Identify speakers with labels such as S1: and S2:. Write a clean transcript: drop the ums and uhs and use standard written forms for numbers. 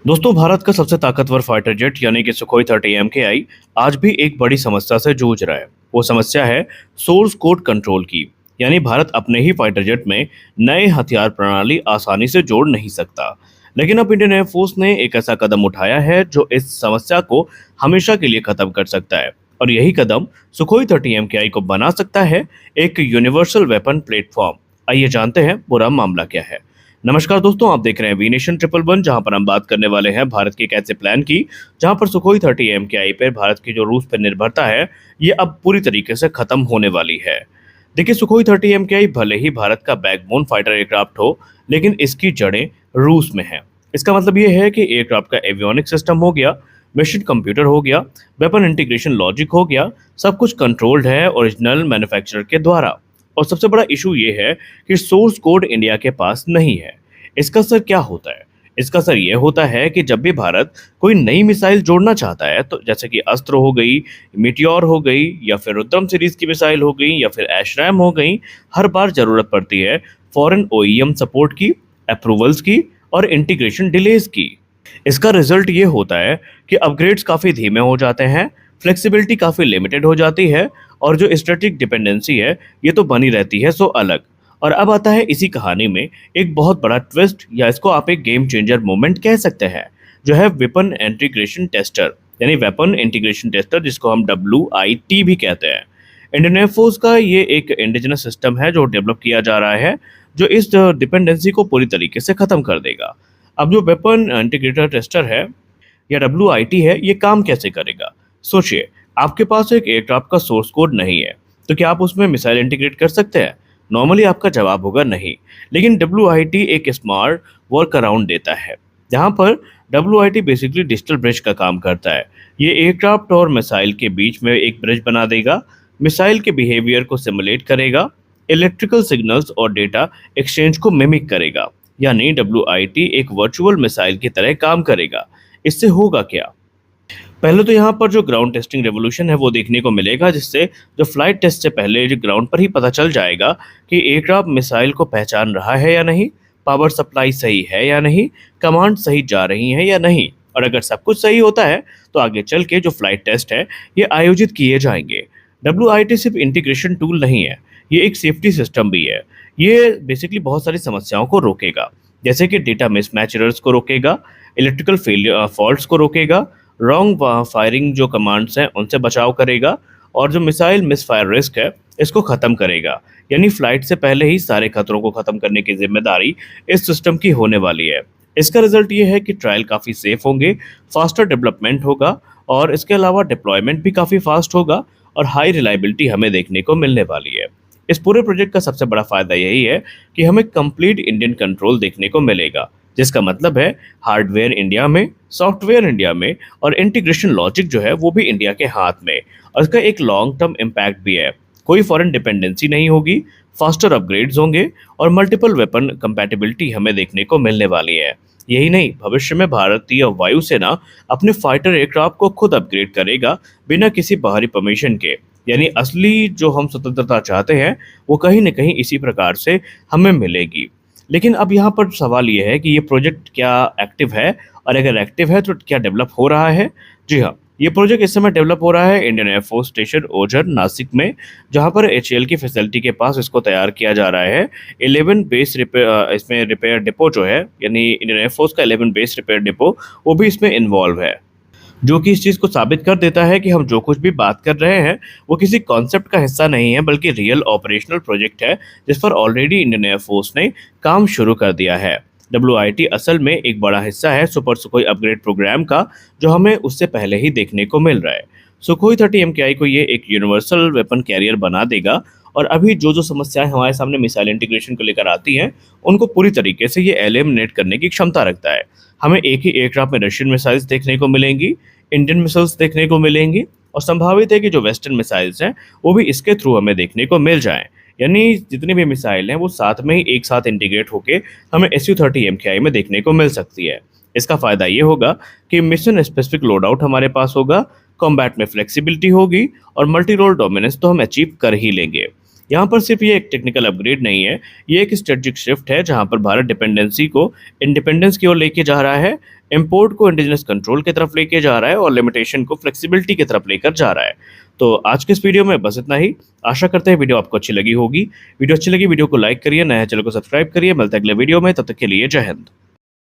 S1: दोस्तों, भारत का सबसे ताकतवर फाइटर जेट यानी कि सुखोई 30 MKI आज भी एक बड़ी समस्या से जूझ रहा है। वो समस्या है सोर्स कोड कंट्रोल की। यानी भारत अपने ही फाइटर जेट में नए हथियार प्रणाली आसानी से जोड़ नहीं सकता। लेकिन अब इंडियन एयरफोर्स ने एक ऐसा कदम उठाया है जो इस समस्या को हमेशा के लिए खत्म कर सकता है। और यही कदम सुखोई 30 MKI को बना सकता है एक यूनिवर्सल वेपन प्लेटफॉर्म। आइए जानते हैं पूरा मामला क्या है। नमस्कार दोस्तों, आप देख रहे हैं वी नेशन ट्रिपल वन, जहां पर हम बात करने वाले हैं भारत के एक ऐसे प्लान की जहां पर सुखोई 30 MKI पर भारत की जो रूस पर निर्भरता है ये अब पूरी तरीके से खत्म होने वाली है। देखिए, सुखोई 30 MKI भले ही भारत का बैकबोन फाइटर एयरक्राफ्ट हो, लेकिन इसकी जड़ें रूस में हैं। इसका मतलब ये है कि एयरक्राफ्ट का एवियोनिक सिस्टम हो गया, मिशन कंप्यूटर हो गया, वेपन इंटीग्रेशन लॉजिक हो गया, सब कुछ कंट्रोल्ड है ओरिजिनल मैन्युफैक्चरर के द्वारा। और सबसे बड़ा इशू ये है कि सोर्स कोड इंडिया के पास नहीं है। इसका असर क्या होता है? इसका असर ये होता है कि जब भी भारत कोई नई मिसाइल जोड़ना चाहता है, तो जैसे कि अस्त्र हो गई, मीटियोर हो गई, या फिर रुद्रम सीरीज की मिसाइल हो गई, या फिर एशरैम हो गई, हर बार जरूरत पड़ती है फॉरेन OEM सपोर्ट की, अप्रूवल्स की और इंटीग्रेशन डिलेज की। इसका रिजल्ट ये होता है कि अपग्रेड्स काफ़ी धीमे हो जाते हैं, फ्लेक्सिबिलिटी काफ़ी लिमिटेड हो जाती है, और जो स्ट्रेटेजिक डिपेंडेंसी है ये तो बनी रहती है सो अलग। और अब आता है इसी कहानी में एक बहुत बड़ा ट्विस्ट, या इसको आप एक गेम चेंजर मोमेंट कह सकते हैं, जो है वेपन इंटीग्रेशन टेस्टर, यानी वेपन इंटीग्रेशन टेस्टर, जिसको हम WIT भी कहते हैं। इंडियन एयरफोर्स का ये एक इंडिजिनस सिस्टम है जो डेवलप किया जा रहा है, जो इस डिपेंडेंसी को पूरी तरीके से ख़त्म कर देगा। अब जो वेपन इंटीग्रेटर टेस्टर है या WIT है, ये काम कैसे करेगा? सोचिए, आपके पास एक एयरक्राफ्ट का सोर्स कोड नहीं है, तो क्या आप उसमें मिसाइल इंटीग्रेट कर सकते हैं? नॉर्मली आपका जवाब होगा नहीं। लेकिन WIT एक स्मार्ट वर्क अराउंड देता है, जहाँ पर WIT बेसिकली डिजिटल ब्रिज का काम करता है। ये एयरक्राफ्ट और मिसाइल के बीच में एक ब्रिज बना देगा, मिसाइल के बिहेवियर को सिमुलेट करेगा, इलेक्ट्रिकल सिग्नल्स और डेटा एक्सचेंज को मिमिक करेगा। यानी WIT एक वर्चुअल मिसाइल की तरह काम करेगा। इससे होगा क्या? पहले तो यहाँ पर जो ग्राउंड टेस्टिंग रेवोल्यूशन है वो देखने को मिलेगा, जिससे जो फ्लाइट टेस्ट से पहले जो ग्राउंड पर ही पता चल जाएगा कि एयरक्राफ्ट मिसाइल को पहचान रहा है या नहीं, पावर सप्लाई सही है या नहीं, कमांड सही जा रही है या नहीं। और अगर सब कुछ सही होता है तो आगे चल के जो फ्लाइट टेस्ट है ये आयोजित किए जाएंगे। WIT सिर्फ इंटीग्रेशन टूल नहीं है, ये एक सेफ्टी सिस्टम भी है। ये बेसिकली बहुत सारी समस्याओं को रोकेगा, जैसे कि डेटा मिसमैच एरर्स को रोकेगा, इलेक्ट्रिकल फेलियर फॉल्ट्स को रोकेगा, रॉन्ग फायरिंग जो कमांड्स हैं उनसे बचाव करेगा, और जो मिसाइल मिसफायर रिस्क है इसको ख़त्म करेगा। यानी फ्लाइट से पहले ही सारे खतरों को ख़त्म करने की जिम्मेदारी इस सिस्टम की होने वाली है। इसका रिजल्ट ये है कि ट्रायल काफ़ी सेफ होंगे, फास्टर डेवलपमेंट होगा, और इसके अलावा डिप्लॉयमेंट भी काफ़ी फास्ट होगा, और हाई रिलायबिलिटी हमें देखने को मिलने वाली है। इस पूरे प्रोजेक्ट का सबसे बड़ा फ़ायदा यही है कि हमें कंप्लीट इंडियन कंट्रोल देखने को मिलेगा, जिसका मतलब है हार्डवेयर इंडिया में, सॉफ्टवेयर इंडिया में, और इंटीग्रेशन लॉजिक जो है वो भी इंडिया के हाथ में। और इसका एक लॉन्ग टर्म इम्पैक्ट भी है। कोई फॉरेन डिपेंडेंसी नहीं होगी, फास्टर अपग्रेड्स होंगे, और मल्टीपल वेपन कंपैटिबिलिटी हमें देखने को मिलने वाली है। यही नहीं, भविष्य में भारतीय वायुसेना अपने फाइटर एयरक्राफ्ट को खुद अपग्रेड करेगा बिना किसी बाहरी परमिशन के। यानी असली जो हम स्वतंत्रता चाहते हैं वो कहीं न कहीं इसी प्रकार से हमें मिलेगी। लेकिन अब यहाँ पर सवाल ये है कि ये प्रोजेक्ट क्या एक्टिव है, और अगर एक्टिव है तो क्या डेवलप हो रहा है? जी हाँ, ये प्रोजेक्ट इस समय डेवलप हो रहा है Indian air force station Ojhar Nashik में, जहाँ पर HAL की फैसिलिटी के पास इसको तैयार किया जा रहा है। 11 बेस रिपेयर इसमें रिपेयर डिपो जो है, यानी इंडियन एयरफोर्स का 11 बेस रिपेयर डिपो, वो भी इसमें इन्वॉल्व है, जो कि इस चीज़ को साबित कर देता है कि हम जो कुछ भी बात कर रहे हैं वो किसी कॉन्सेप्ट का हिस्सा नहीं है, बल्कि रियल ऑपरेशनल प्रोजेक्ट है, जिस पर ऑलरेडी इंडियन एयरफोर्स ने काम शुरू कर दिया है। WIT असल में एक बड़ा हिस्सा है सुपर सुखोई अपग्रेड प्रोग्राम का, जो हमें उससे पहले ही देखने को मिल रहा है। सुखोई 30 MKI को ये एक यूनिवर्सल वेपन कैरियर बना देगा, और अभी जो जो समस्याएं हमारे सामने मिसाइल इंटीग्रेशन को लेकर आती हैं उनको पूरी तरीके से ये एलिमिनेट करने की क्षमता रखता है। हमें एक ही एयरक्राफ्ट में रशियन मिसाइल्स देखने को मिलेंगी, इंडियन मिसाइल्स देखने को मिलेंगी, और संभावित है कि जो वेस्टर्न मिसाइल्स हैं वो भी इसके थ्रू हमें देखने को मिल जाएं। यानी जितनी भी मिसाइल हैं वो साथ में ही एक साथ इंटीग्रेट होके हमें SU-30 MKI में देखने को मिल सकती है। इसका फ़ायदा ये होगा कि मिशन स्पेसिफिक लोड आउट हमारे पास होगा, कॉम्बैट में फ्लेक्सिबिलिटी होगी, और मल्टी रोल डोमिनेंस तो हम अचीव कर ही लेंगे। यहाँ पर सिर्फ ये एक टेक्निकल अपग्रेड नहीं है, ये एक स्ट्रेटजिक शिफ्ट है, जहाँ पर भारत डिपेंडेंसी को इंडिपेंडेंस की ओर लेके जा रहा है। इंपोर्ट को इंडिजिनस कंट्रोल की तरफ लेके जा रहा है और लिमिटेशन को फ्लेक्सिबिलिटी की तरफ लेकर जा रहा है। तो आज के इस वीडियो में बस इतना ही। आशा करते हैं वीडियो आपको अच्छी लगी होगी। वीडियो अच्छी लगी वीडियो को लाइक करिए, नया चैनल को सब्सक्राइब करिए। मिलते हैं अगले वीडियो में, तब तक के लिए जय हिंद।